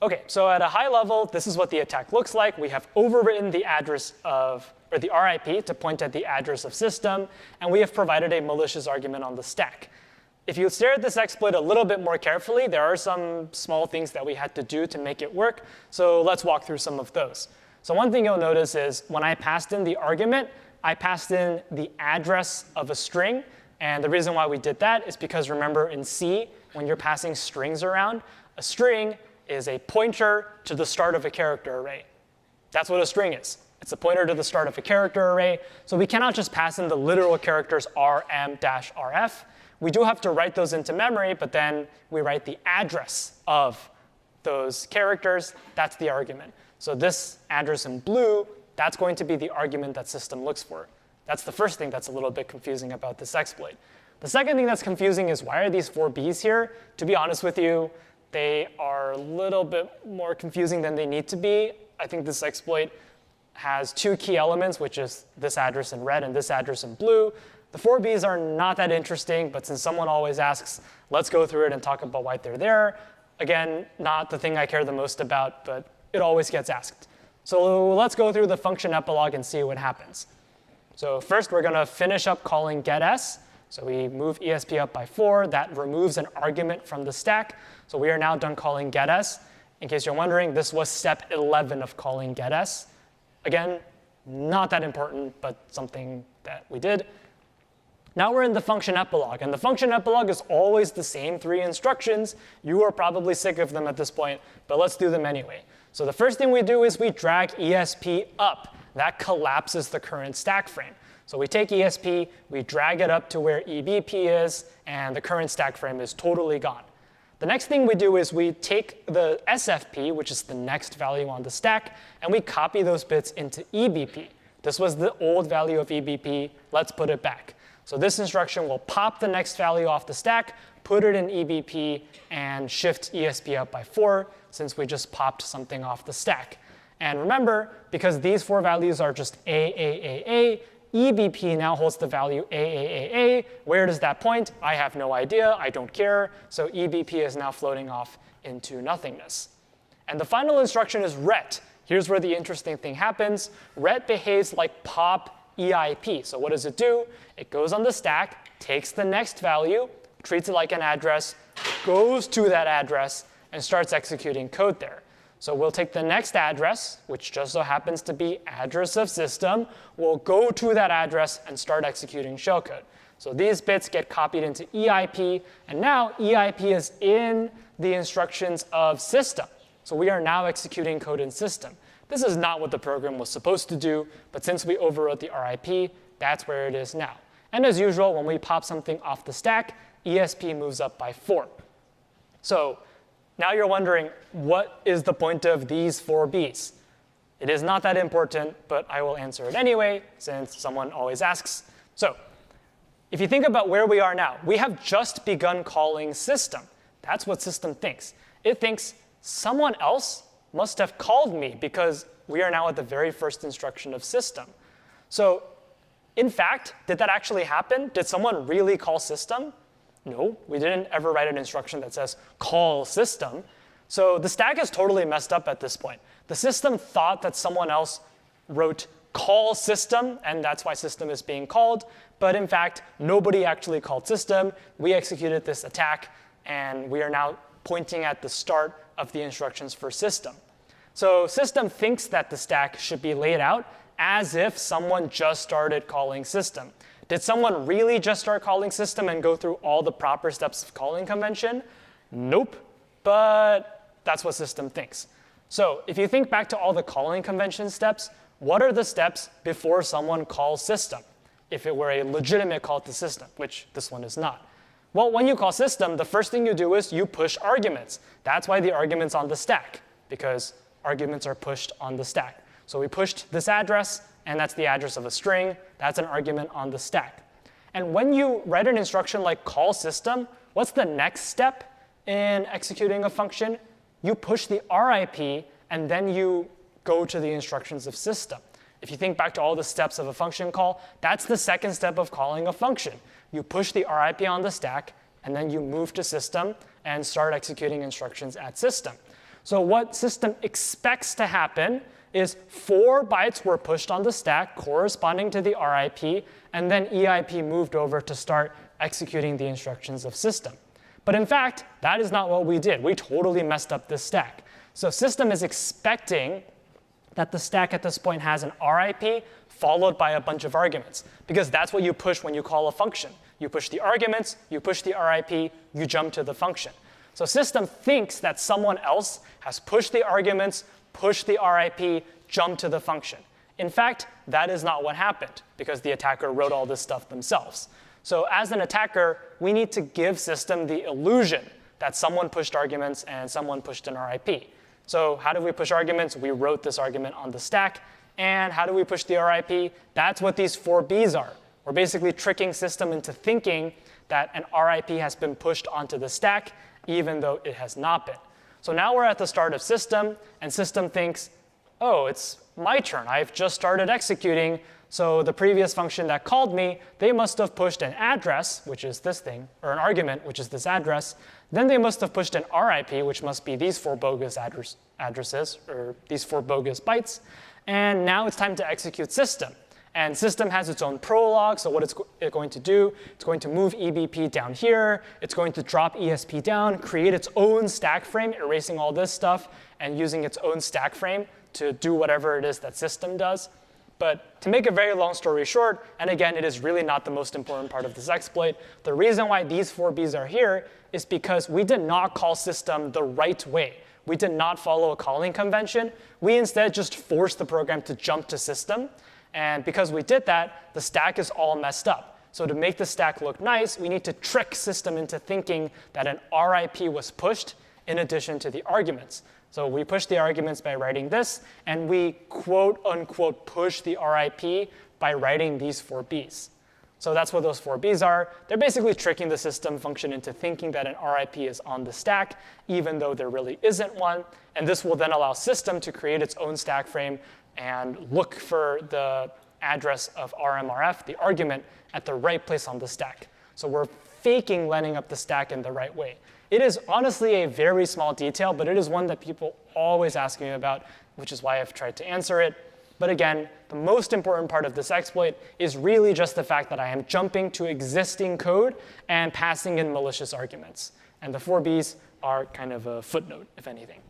OK, so at a high level, this is what the attack looks like. We have overwritten the address of, or the RIP to point at the address of system. And we have provided a malicious argument on the stack. If you stare at this exploit a little bit more carefully, there are some small things that we had to do to make it work. So let's walk through some of those. So one thing you'll notice is when I passed in the argument, I passed in the address of a string. And the reason why we did that is because, remember, in C, when you're passing strings around, a string is a pointer to the start of a character array. That's what a string is. It's a pointer to the start of a character array. So we cannot just pass in the literal characters rm-rf. We do have to write those into memory, but then we write the address of those characters. That's the argument. So this address in blue, that's going to be the argument that system looks for. That's the first thing that's a little bit confusing about this exploit. The second thing that's confusing is why are these 4 Bs here? To be honest with you, they are a little bit more confusing than they need to be. I think this exploit has 2 key elements, which is this address in red and this address in blue. The 4 Bs are not that interesting, but since someone always asks, let's go through it and talk about why they're there. Again, not the thing I care the most about, but it always gets asked. So let's go through the function epilogue and see what happens. So first, we're going to finish up calling getS. So we move ESP up by 4. That removes an argument from the stack. So we are now done calling getS. In case you're wondering, this was step 11 of calling getS. Again, not that important, but something that we did. Now we're in the function epilogue. And the function epilogue is always the same 3 instructions. You are probably sick of them at this point, but let's do them anyway. So the first thing we do is we drag ESP up. That collapses the current stack frame. So we take ESP, we drag it up to where EBP is, and the current stack frame is totally gone. The next thing we do is we take the SFP, which is the next value on the stack, and we copy those bits into EBP. This was the old value of EBP. Let's put it back. So this instruction will pop the next value off the stack, put it in EBP, and shift ESP up by 4, since we just popped something off the stack. And remember, because these 4 values are just AAAA, EBP now holds the value AAAA. Where does that point? I have no idea. I don't care. So EBP is now floating off into nothingness. And the final instruction is ret. Here's where the interesting thing happens. Ret behaves like pop EIP. So what does it do? It goes on the stack, takes the next value, treats it like an address, goes to that address, and starts executing code there. So we'll take the next address, which just so happens to be address of system. We'll go to that address and start executing shellcode. So these bits get copied into EIP. And now EIP is in the instructions of system. So we are now executing code in system. This is not what the program was supposed to do. But since we overwrote the RIP, that's where it is now. And as usual, when we pop something off the stack, ESP moves up by 4. So now you're wondering, what is the point of these 4 Bs? It is not that important, but I will answer it anyway, since someone always asks. So if you think about where we are now, we have just begun calling system. That's what system thinks. It thinks someone else must have called me, because we are now at the very first instruction of system. So in fact, did that actually happen? Did someone really call system? No, we didn't ever write an instruction that says call system. So the stack is totally messed up at this point. The system thought that someone else wrote call system, and that's why system is being called. But in fact, nobody actually called system. We executed this attack, and we are now pointing at the start of the instructions for system. So system thinks that the stack should be laid out as if someone just started calling system. Did someone really just start calling system and go through all the proper steps of calling convention? Nope, but that's what system thinks. So if you think back to all the calling convention steps, what are the steps before someone calls system, if it were a legitimate call to system, which this one is not? Well, when you call system, the first thing you do is you push arguments. That's why the argument's on the stack, because arguments are pushed on the stack. So we pushed this address, and that's the address of a string. That's an argument on the stack. And when you write an instruction like call system, what's the next step in executing a function? You push the RIP, and then you go to the instructions of system. If you think back to all the steps of a function call, that's the second step of calling a function. You push the RIP on the stack, and then you move to system and start executing instructions at system. So what system expects to happen is 4 bytes were pushed on the stack corresponding to the RIP, and then EIP moved over to start executing the instructions of system. But in fact, that is not what we did. We totally messed up this stack. So system is expecting that the stack at this point has an RIP followed by a bunch of arguments, because that's what you push when you call a function. You push the arguments, you push the RIP, you jump to the function. So system thinks that someone else has pushed the arguments, pushed the RIP, jumped to the function. In fact, that is not what happened, because the attacker wrote all this stuff themselves. So as an attacker, we need to give system the illusion that someone pushed arguments and someone pushed an RIP. So how do we push arguments? We wrote this argument on the stack. And how do we push the RIP? That's what these 4 Bs are. We're basically tricking system into thinking that an RIP has been pushed onto the stack, even though it has not been. So now we're at the start of system, and system thinks, oh, it's my turn. I've just started executing. So the previous function that called me, they must have pushed an address, which is this thing, or an argument, which is this address. Then they must have pushed an RIP, which must be these 4 bogus addresses, or these 4 bogus bytes. And now it's time to execute system. And system has its own prologue, so what it's going to do, it's going to move EBP down here, it's going to drop ESP down, create its own stack frame, erasing all this stuff, and using its own stack frame to do whatever it is that system does. But to make a very long story short, and again, it is really not the most important part of this exploit, the reason why these 4 Bs are here is because we did not call system the right way. We did not follow a calling convention. We instead just forced the program to jump to system. And because we did that, the stack is all messed up. So to make the stack look nice, we need to trick system into thinking that an RIP was pushed in addition to the arguments. So we push the arguments by writing this, and we quote unquote push the RIP by writing these 4 Bs. So that's what those 4 Bs are. They're basically tricking the system function into thinking that an RIP is on the stack, even though there really isn't one. And this will then allow system to create its own stack frame and look for the address of RMRF, the argument, at the right place on the stack. So we're faking lining up the stack in the right way. It is honestly a very small detail, but it is one that people always ask me about, which is why I've tried to answer it. But again, the most important part of this exploit is really just the fact that I am jumping to existing code and passing in malicious arguments. And the 4 Bs are kind of a footnote, if anything.